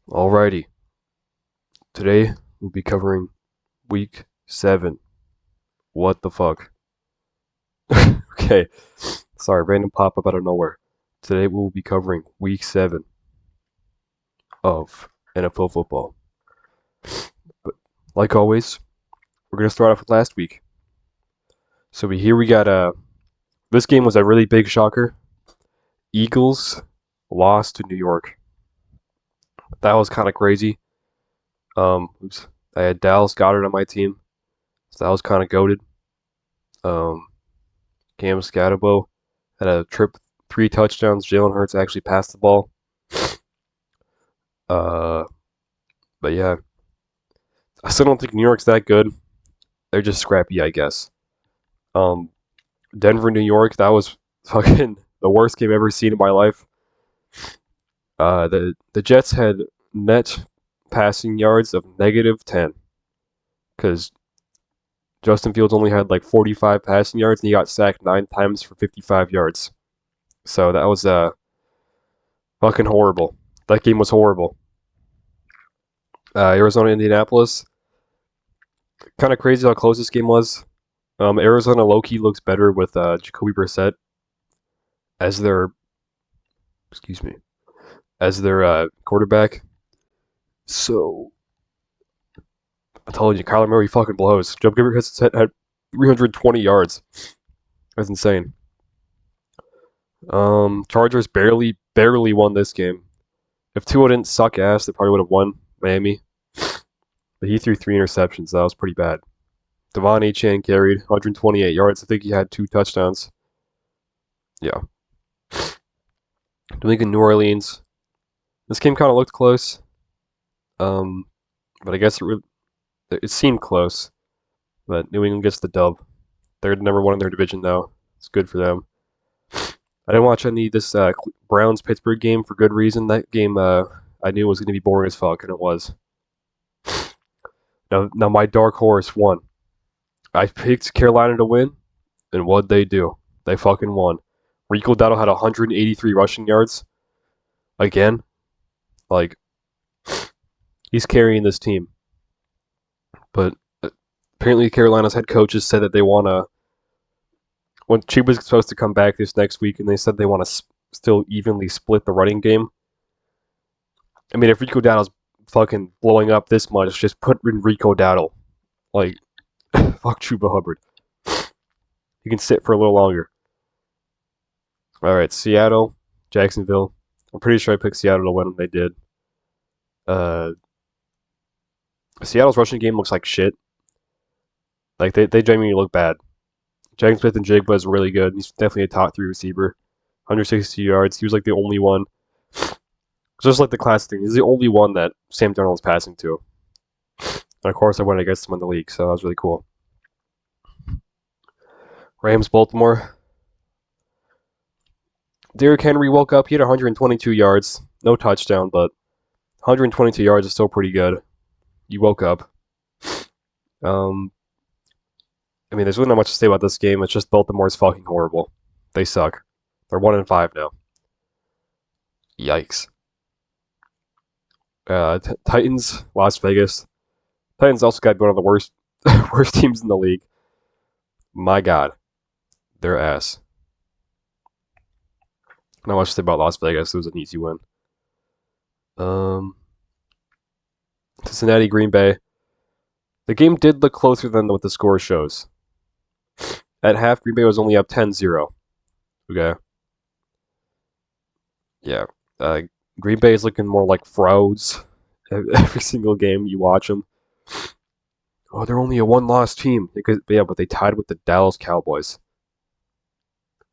Alrighty, today we'll be covering week 7. What the fuck? Okay, sorry, random pop up out of nowhere. Today we'll be covering week 7 of NFL football. But like always, we're gonna start off with last week. So here we got this game was a really big shocker. Eagles lost to New York. That was kind of crazy. Oops. I had Dallas Goddard on my team, so that was kind of goated. Um, Cam Scatterbo had a trip, 3 touchdowns. Jalen Hurts actually passed the ball. Uh, but yeah, I still don't think New York's that good. They're just scrappy, I guess. Um, Denver, New York, that was fucking the worst game I've ever seen in my life. The Jets had net passing yards of -10 because Justin Fields only had like 45 passing yards and he got sacked 9 times for 55 yards. So that was fucking horrible. That game was horrible. Arizona, Indianapolis, kind of crazy how close this game was. Arizona low-key looks better with Jacoby Brissett as their excuse me as their quarterback. So I'm telling you, Kyler Murray fucking blows. Jacoby Brissett had 320 yards. That's insane. Chargers barely won this game. If Tua didn't suck ass, they probably would have won Miami. But he threw 3 interceptions. That was pretty bad. Devon Achane carried 128 yards. I think he had 2 touchdowns. Yeah. New England, New Orleans. This game kind of looked close, but I guess it seemed close. But New England gets the dub. They're number one in their division now. It's good for them. I didn't watch any of this Browns Pittsburgh game for good reason. That game I knew was going to be boring as fuck, and it was. Now my dark horse won. I picked Carolina to win, and what'd they do? They fucking won. Rico Dowdle had 183 rushing yards. Again, like he's carrying this team. But apparently Carolina's head coaches said that they want to. When Chuba's supposed to come back this next week, and they said they want to still evenly split the running game. I mean, if Rico Dowdle's fucking blowing up this much, just put in Rico Dowdle. Like, fuck Chuba Hubbard. He can sit for a little longer. All right, Seattle, Jacksonville. I'm pretty sure I picked Seattle to win. They did. Seattle's rushing game looks like shit. Like they genuinely look bad. Jackson Smith-Njigba is really good. He's definitely a top 3 receiver. 160 yards. He was like the only one. Just like the classic thing, he's the only one that Sam Darnold is passing to. And of course, I went against him in the league, so that was really cool. Rams, Baltimore. Derrick Henry woke up. He had 122 yards. No touchdown, but 122 yards is still pretty good. You woke up. I mean, there's really not much to say about this game. It's just Baltimore's fucking horrible. They suck. They're 1-5 now. Yikes. Titans, Las Vegas. Titans also got one of the worst worst teams in the league. My God, their ass. Not much to say about Las Vegas. It was an easy win. Cincinnati, Green Bay. The game did look closer than what the score shows. At half, Green Bay was only up 10-0. Okay. Yeah. Green Bay is looking more like frauds every single game you watch them. Oh, they're only a one-loss team. Yeah, but they tied with the Dallas Cowboys.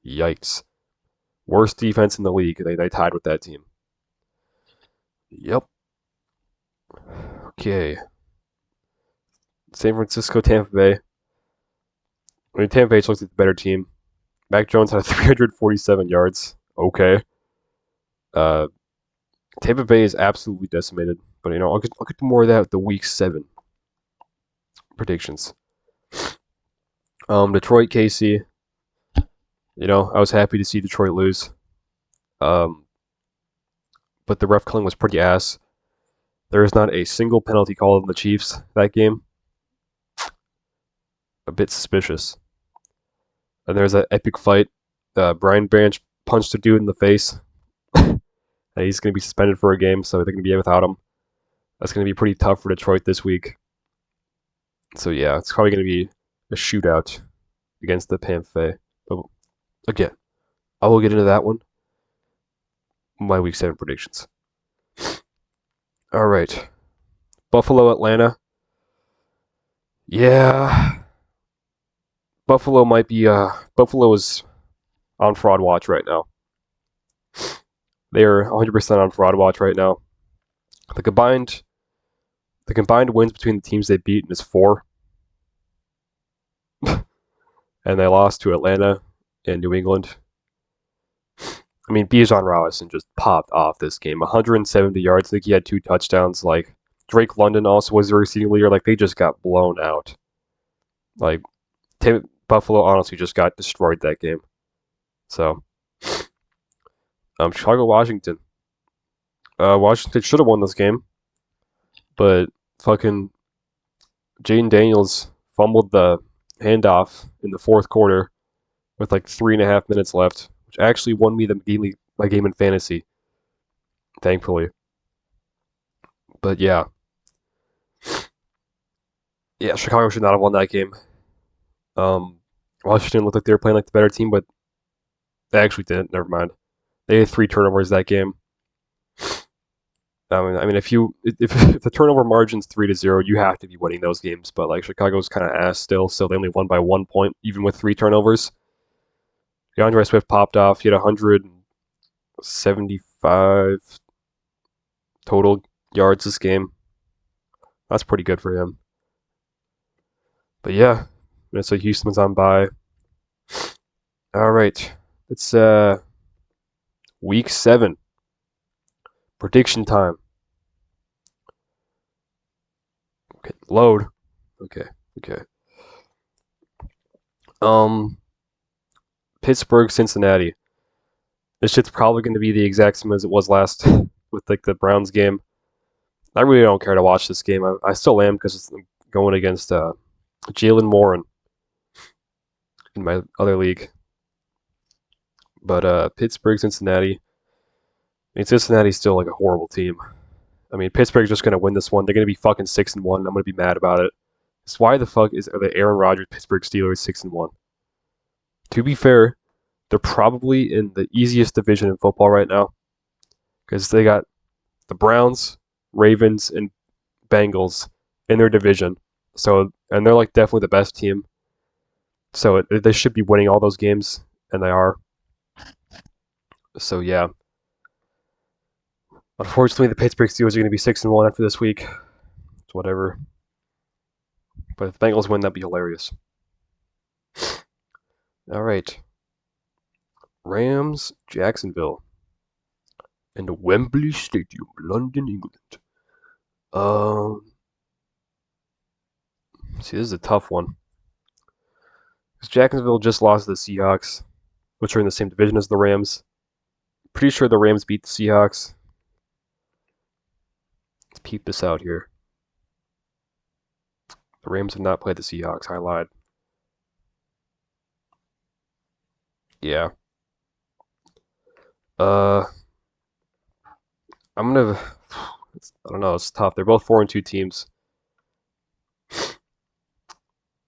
Yikes. Worst defense in the league. They tied with that team. Yep. Okay. San Francisco, Tampa Bay. I mean, Tampa Bay looks like the better team. Mac Jones had 347 yards. Okay. Tampa Bay is absolutely decimated. But, I'll get to more of that with the Week 7 predictions. Detroit, KC. I was happy to see Detroit lose. But the ref calling was pretty ass. There is not a single penalty called on the Chiefs that game. A bit suspicious. And there's an epic fight. Brian Branch punched a dude in the face. And he's going to be suspended for a game, so they're going to be without him. That's going to be pretty tough for Detroit this week. So yeah, it's probably going to be a shootout against the Panther. But again, I will get into that one. My Week 7 predictions. All right. Buffalo, Atlanta. Yeah. Buffalo might be, Buffalo is on fraud watch right now. They are 100% on fraud watch right now. The combined wins between the teams they beat is 4. And they lost to Atlanta and New England. I mean, Bijan Robinson just popped off this game. 170 yards. I think he had 2 touchdowns. Like, Drake London also was the receiving leader. Like, they just got blown out. Like, Buffalo honestly just got destroyed that game. So, Chicago, Washington. Washington should have won this game, but fucking Jaden Daniels fumbled the handoff in the 4th quarter with like 3.5 minutes left, which actually won me my game in fantasy, thankfully. But yeah, Chicago should not have won that game. Washington looked like they were playing like the better team, but they actually didn't. Never mind. They had 3 turnovers that game. I mean, if the turnover margin's 3-0, you have to be winning those games. But like Chicago's kind of ass still, so they only won by 1 point, even with 3 turnovers. DeAndre Swift popped off. He had 175 total yards this game. That's pretty good for him. But yeah, Minnesota Houston's on bye. All right, it's Week 7 prediction time. Okay, load. Okay. Pittsburgh, Cincinnati. This shit's probably going to be the exact same as it was last with like the Browns game. I really don't care to watch this game. I still am because it's going against Jalen Warren in my other league. But Pittsburgh, Cincinnati. I mean, Cincinnati's still like a horrible team. I mean, Pittsburgh's just going to win this one. They're going to be fucking 6-1. I'm going to be mad about it. So why the fuck are the Aaron Rodgers Pittsburgh Steelers 6-1? To be fair, they're probably in the easiest division in football right now because they got the Browns, Ravens, and Bengals in their division. So, and they're like definitely the best team. So they should be winning all those games, and they are. So yeah. Unfortunately, the Pittsburgh Steelers are going to be 6-1 after this week. It's whatever. But if the Bengals win, that'd be hilarious. All right. Rams, Jacksonville. In the Wembley Stadium, London, England. See, this is a tough one. Because Jacksonville just lost to the Seahawks, which are in the same division as the Rams. Pretty sure the Rams beat the Seahawks. Let's peep this out here. The Rams have not played the Seahawks. I lied. Yeah. I'm gonna. I don't know. It's tough. They're both 4-2 teams.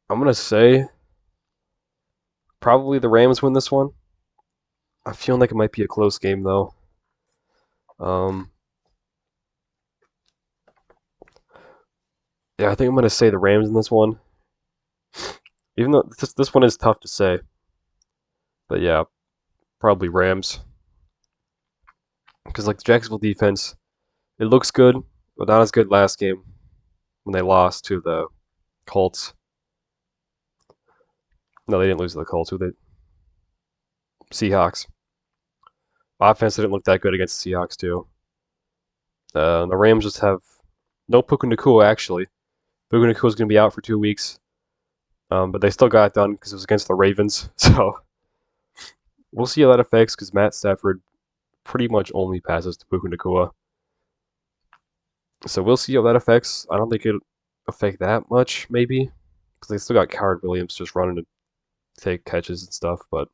I'm gonna say probably the Rams win this one. I'm feeling like it might be a close game though. Yeah, I think I'm gonna say the Rams in this one. Even though this one is tough to say. But yeah, probably Rams. Because like the Jacksonville defense, it looks good, but not as good last game when they lost to the Colts. No, they didn't lose to the Colts. Who they? Seahawks. Offense didn't look that good against the Seahawks too. The Rams just have no Puka Nacua actually. Puka Nacua is going to be out for 2 weeks, but they still got it done because it was against the Ravens. So we'll see how that affects because Matt Stafford pretty much only passes to Puka Nacua. So we'll see how that affects. I don't think it'll affect that much, maybe, because they still got Coward Williams just running to take catches and stuff. But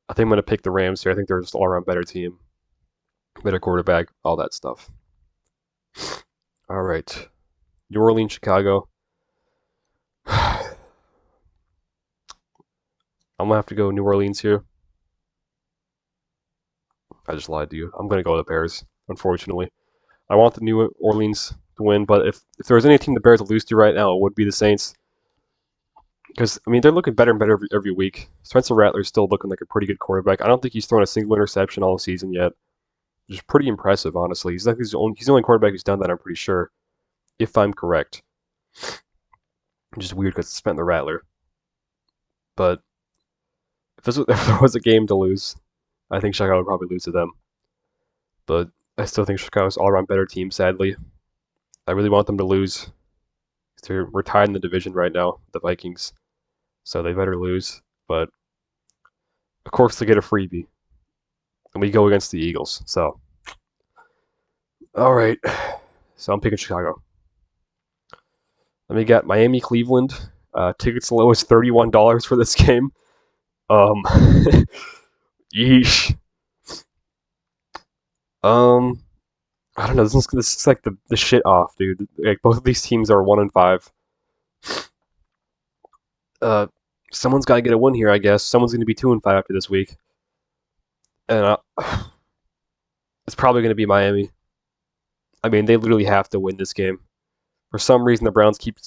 I think I'm gonna pick the Rams here. I think they're just all around better team, better quarterback, all that stuff. All right, New Orleans, Chicago. I'm gonna have to go New Orleans here. I just lied to you. I'm gonna go with the Bears. Unfortunately, I want the New Orleans to win, but if there was any team the Bears would lose to right now, it would be the Saints. Because I mean, they're looking better and better every week. Spencer Rattler's still looking like a pretty good quarterback. I don't think he's thrown a single interception all season yet, which is pretty impressive, honestly. He's the only quarterback who's done that. I'm pretty sure, if I'm correct. Which is weird because it's spent the Rattler. But if there was a game to lose, I think Chicago would probably lose to them. But I still think Chicago's all-around better team. Sadly, I really want them to lose. We're tied in the division right now, the Vikings, so they better lose. But of course, they get a freebie, and we go against the Eagles. So, all right. So I'm picking Chicago. Then we got Miami, Cleveland. Tickets low as $31 for this game. Yeesh. I don't know. This is like the shit off, dude. Like both of these teams are 1-5. Someone's got to get a win here, I guess. Someone's going to be 2-5 after this week, and it's probably going to be Miami. I mean, they literally have to win this game. For some reason, the Browns keep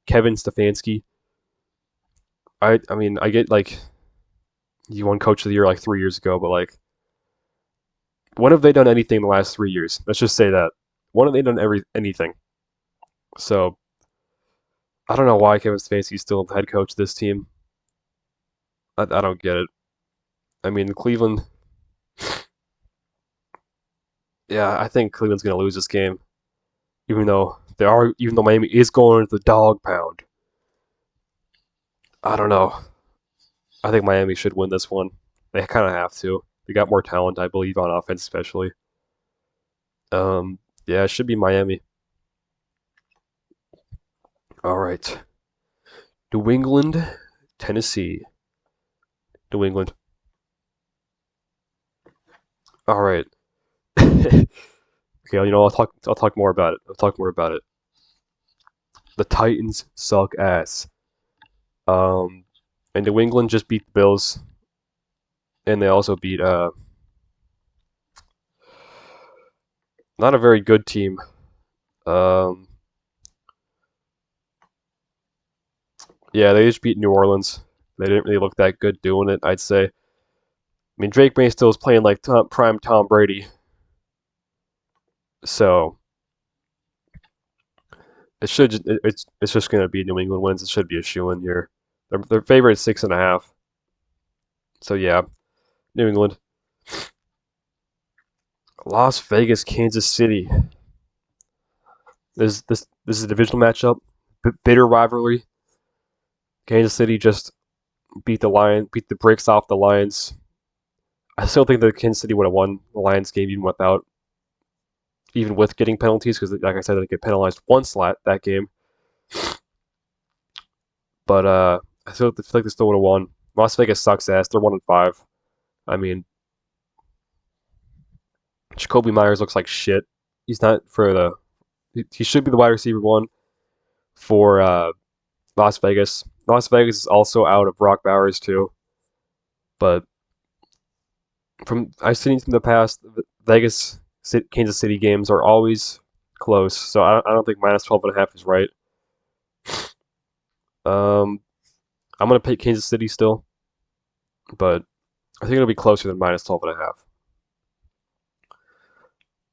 Kevin Stefanski. I mean, I get like he won Coach of the Year like 3 years ago, but like, when have they done anything in the last 3 years? Let's just say that. When have they done anything? So I don't know why Kevin Stefanski's still the head coach of this team. I don't get it. I mean, Cleveland. Yeah, I think Cleveland's gonna lose this game, even though Miami is going to the dog pound. I don't know. I think Miami should win this one. They kind of have to. They got more talent, I believe, on offense, especially. Yeah, it should be Miami. All right. New England, Tennessee. New England. All right. Okay, I'll talk more about it. I'll talk more about it. The Titans suck ass. And New England just beat the Bills, and they also beat not a very good team. Um, yeah, they just beat New Orleans. They didn't really look that good doing it, I'd say. I mean, Drake May still is playing like prime Tom Brady, so it's just gonna be New England wins. It should be a shoe-in here. Their favorite is 6.5. So yeah, New England. Las Vegas, Kansas City. This is a divisional matchup, bitter rivalry. Kansas City just beat the brakes off the Lions. I still think that Kansas City would have won the Lions game even with getting penalties, because like I said, they get penalized once that game. But I feel like they still would have won. Las Vegas sucks ass. They're 1-5. I mean, Jacoby Myers looks like shit. He's not for the. He should be the wide receiver one for Las Vegas. Las Vegas is also out of Brock Bowers too. But from I've seen from the past, Vegas Kansas City games are always close. So I don't think minus 12.5 is right. I'm gonna pick Kansas City still, but I think it'll be closer than minus 12.5.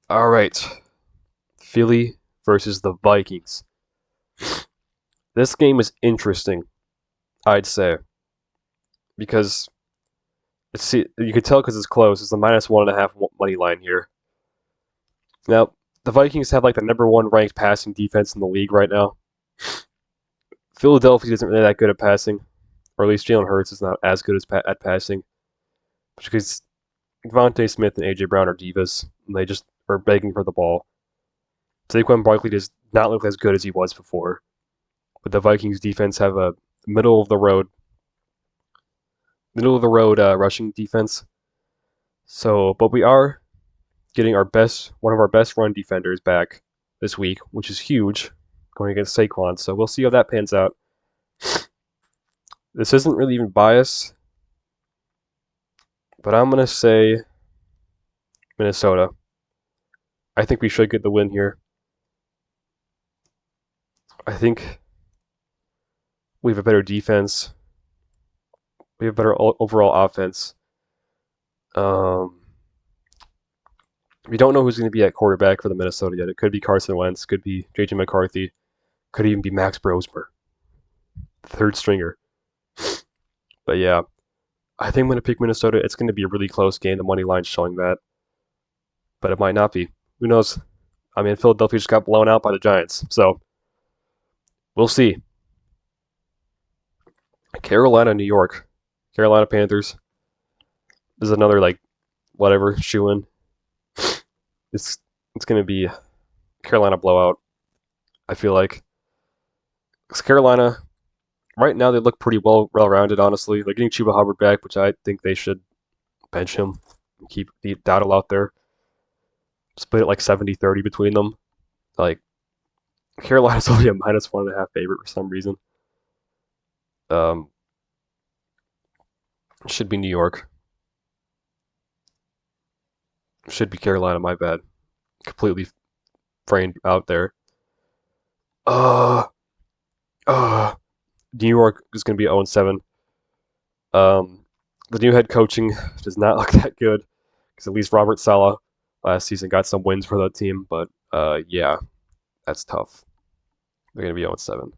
All right, Philly versus the Vikings. This game is interesting, I'd say, because you can tell because it's close. It's a minus 1.5 money line here. Now, the Vikings have like the number one ranked passing defense in the league right now. Philadelphia isn't really that good at passing, or at least Jalen Hurts is not as good at passing, because Devontae Smith and AJ Brown are divas, and they just are begging for the ball. Saquon Barkley does not look as good as he was before, but the Vikings defense have a middle of the road rushing defense. So, but we are getting one of our best run defenders back this week, which is huge, going against Saquon. So we'll see how that pans out. This isn't really even bias, but I'm gonna say Minnesota. I think we should get the win here. I think we have a better defense. We have better overall offense. We don't know who's going to be at quarterback for the Minnesota yet. It could be Carson Wentz, could be JJ McCarthy, could even be Max Brosmer, third stringer. But yeah, I think I'm going to pick Minnesota. It's going to be a really close game. The money line's showing that, but it might not be. Who knows? I mean, Philadelphia just got blown out by the Giants, so we'll see. Carolina, New York, Carolina Panthers. This is another whatever shoe-in. It's going to be Carolina blowout. I feel like because Carolina right now they look pretty well-rounded. Honestly, they're getting Chuba Hubbard back, which I think they should bench him and keep the Dowdle out there. Split it 70-30 between them. Like Carolina's only a -1.5 favorite for some reason. Should be New York. Should be Carolina. My bad. Completely framed out there. New York is going to be 0-7. The new head coaching does not look that good because at least Robert Saleh last season got some wins for that team. But yeah, that's tough. They're going to be 0-7.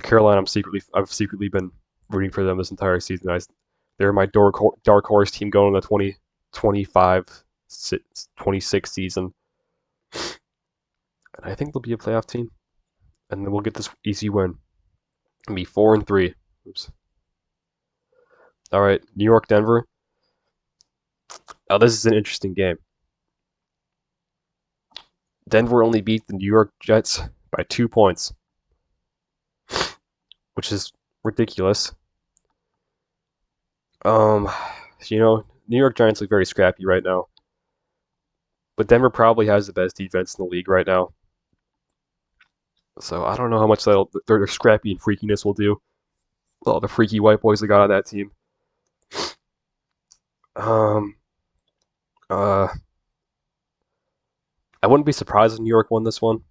Carolina, I've secretly been rooting for them this entire season. They're my dark horse team going in the 2025-26 season. And I think they'll be a playoff team. And then we'll get this easy win. It'll be 4-3. Oops. All right, New York, Denver. Now this is an interesting game. Denver only beat the New York Jets by 2 points, which is ridiculous. New York Giants look very scrappy right now, but Denver probably has the best defense in the league right now. So I don't know how much their scrappy and freakiness will do. All the freaky white boys they got on that team. I wouldn't be surprised if New York won this one,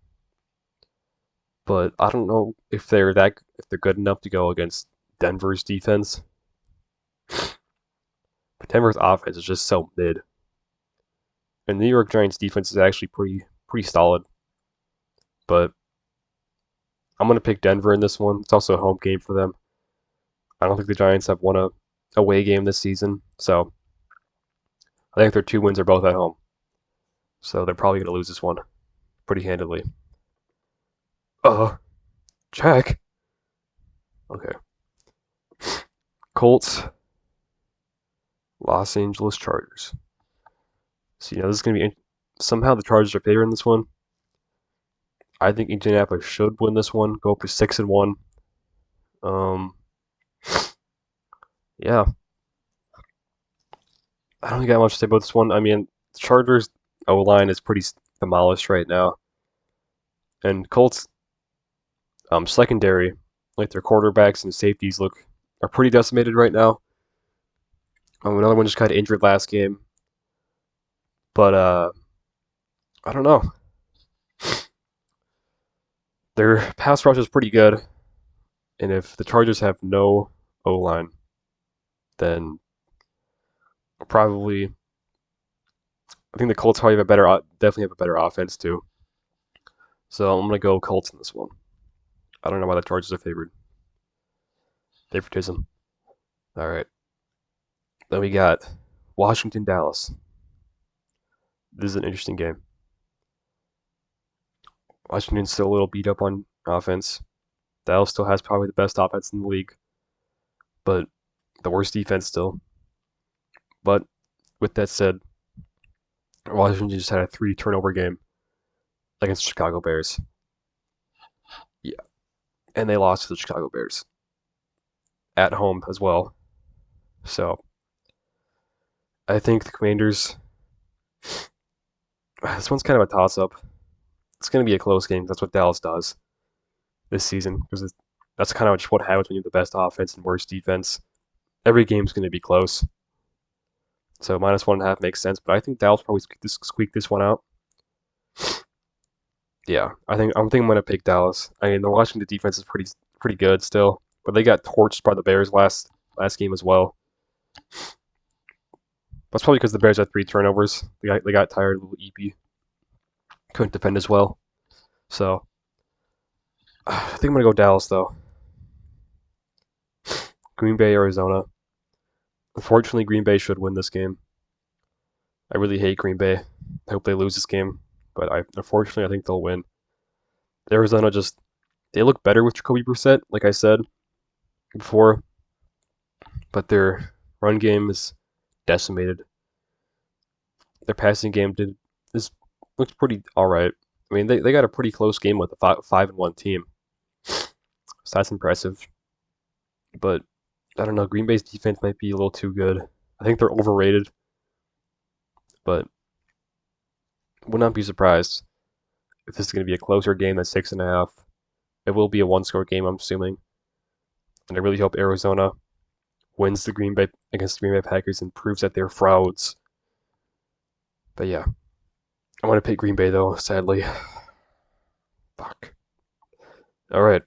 but I don't know if they're good enough to go against Denver's defense. But Denver's offense is just so mid, and the New York Giants defense is actually pretty solid. But I'm gonna pick Denver in this one. It's also a home game for them. I don't think the Giants have won a away game this season, so I think their 2 wins are both at home. So they're probably gonna lose this one pretty handily. Check. Okay. Colts, Los Angeles Chargers. So this is gonna be somehow the Chargers are favoring this one. I think Indianapolis should win this one, go up to 6-1. Yeah. I don't got much to say about this one. I mean, the Chargers O-line is pretty demolished right now. And Colts secondary, their quarterbacks and safeties are pretty decimated right now. Another one just got injured last game. But I don't know. Their pass rush is pretty good. And if the Chargers have no O-line, then probably I think the Colts definitely have a better offense too. So I'm gonna go Colts in this one. I don't know why the Chargers are favored. Favoritism. All right. Then we got Washington, Dallas. This is an interesting game. Washington's still a little beat up on offense. Dallas still has probably the best offense in the league, but the worst defense still. But with that said, Washington just had a 3 turnover game. against the Chicago Bears. Yeah, and they lost to the Chicago Bears at home as well. So I think the Commanders. This one's kind of a toss-up. It's going to be a close game. That's what Dallas does this season because that's kind of just what happens when you have the best offense and worst defense. Every game's going to be close. So -1.5 makes sense, but I think Dallas probably squeak this one out. Yeah, I'm thinking I'm gonna pick Dallas. I mean, the Washington defense is pretty good still, but they got torched by the Bears last game as well. That's probably because the Bears had 3 turnovers. They got tired of little EP. Couldn't defend as well. So I think I'm gonna go Dallas though. Green Bay, Arizona. Unfortunately, Green Bay should win this game. I really hate Green Bay. I hope they lose this game, but unfortunately I think they'll win. Arizona they look better with Jacoby Brissett, like I said before, but their run game is decimated. Their passing game looks pretty all right. I mean, they got a pretty close game with a 5-1 team, so that's impressive. But I don't know. Green Bay's defense might be a little too good. I think they're overrated, but would not be surprised if this is going to be a closer game than 6.5. It will be a 1-score game, I'm assuming, and I really hope Arizona wins the Green Bay against the Green Bay Packers and proves that they're frauds. But yeah, I want to pick Green Bay though. Sadly, fuck. All right,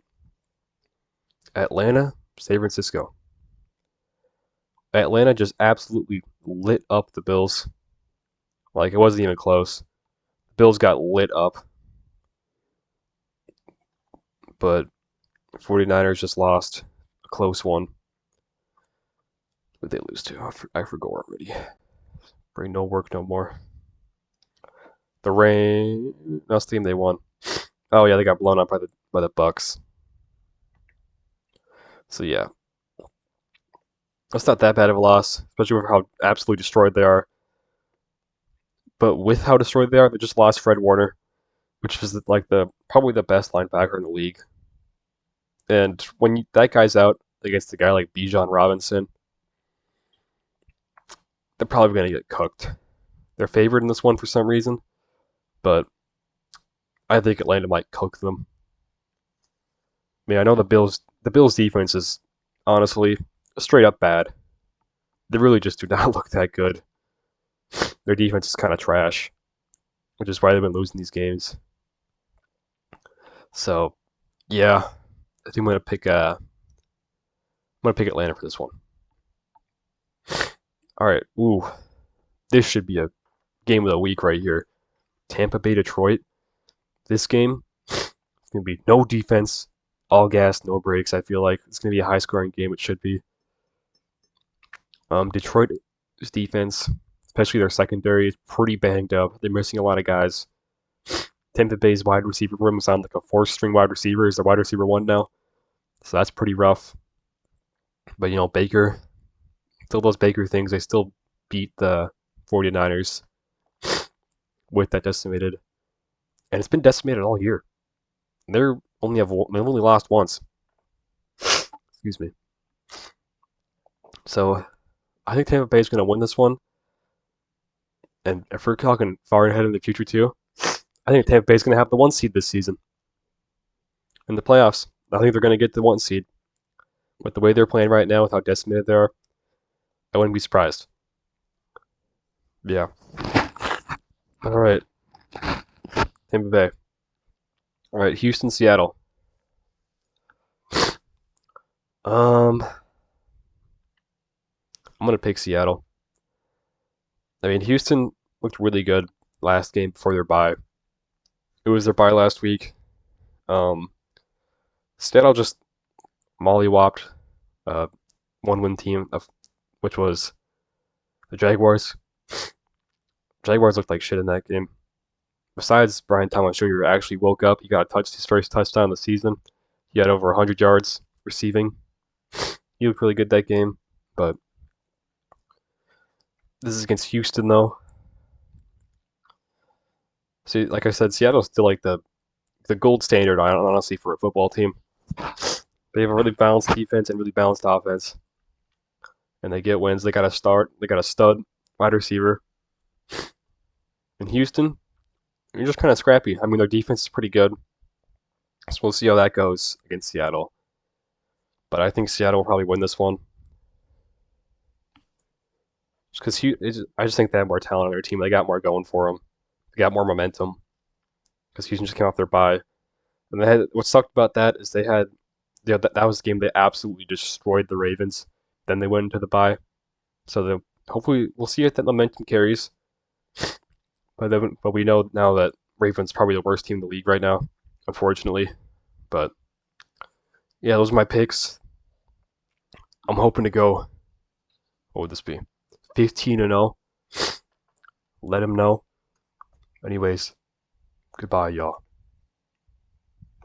Atlanta, San Francisco. Atlanta just absolutely lit up the Bills. Like, it wasn't even close. The Bills got lit up. But 49ers just lost a close one. Who did they lose to? I forgot already. Bring no work no more. The Rain. Last team they won. Oh yeah, they got blown up by the Bucks. So yeah, that's not that bad of a loss, especially with how absolutely destroyed they are. But with how destroyed they are, they just lost Fred Warner, which is like probably the best linebacker in the league. And when that guy's out against a guy like Bijan Robinson, they're probably gonna get cooked. They're favored in this one for some reason, but I think Atlanta might cook them. I mean, I know the Bills defense is honestly straight up bad. They really just do not look that good. Their defense is kind of trash, which is why they've been losing these games. So, yeah, I think I'm gonna pick Atlanta for this one. All right, ooh, this should be a game of the week right here. Tampa Bay, Detroit. This game, it's gonna be no defense, all gas, no breaks. I feel like it's gonna be a high-scoring game. It should be. Detroit's defense, especially their secondary, is pretty banged up. They're missing a lot of guys. Tampa Bay's wide receiver room is on like a 4th-string wide receiver. Is the wide receiver 1 now, so that's pretty rough. But Baker, still those Baker things. They still beat the 49ers with that decimated, and it's been decimated all year. They've only lost once. Excuse me. So I think Tampa Bay is going to win this one. And if we're talking far ahead in the future too, I think Tampa Bay is going to have the 1 seed this season in the playoffs. I think they're going to get the 1 seed. With the way they're playing right now, with how decimated they are, I wouldn't be surprised. Yeah. All right. Tampa Bay. All right, Houston, Seattle. I'm gonna pick Seattle. I mean, Houston looked really good last game before their bye. It was their bye last week. Seattle just mollywopped a 1-win team, which was the Jaguars. Jaguars looked like shit in that game. Besides Brian Thomas Jr. actually woke up. He got his first touchdown of the season. He had over 100 yards receiving. He looked really good that game, but this is against Houston though. See, like I said, Seattle's still like the gold standard, honestly, for a football team. They have a really balanced defense and really balanced offense, and they get wins. They got a start. They got a stud wide receiver. In Houston, you're just kind of scrappy. I mean, their defense is pretty good, so we'll see how that goes against Seattle. But I think Seattle will probably win this one. Just because I just think they have more talent on their team. They got more going for them. They got more momentum. Because Houston just came off their bye, and they had what sucked about that is they had, yeah, that was the game they absolutely destroyed the Ravens. Then they went into the bye, so hopefully we'll see if that momentum carries. But we know now that Ravens probably the worst team in the league right now, unfortunately. But yeah, those are my picks. I'm hoping to go. What would this be? 15-0. Let them know. Anyways, goodbye, y'all.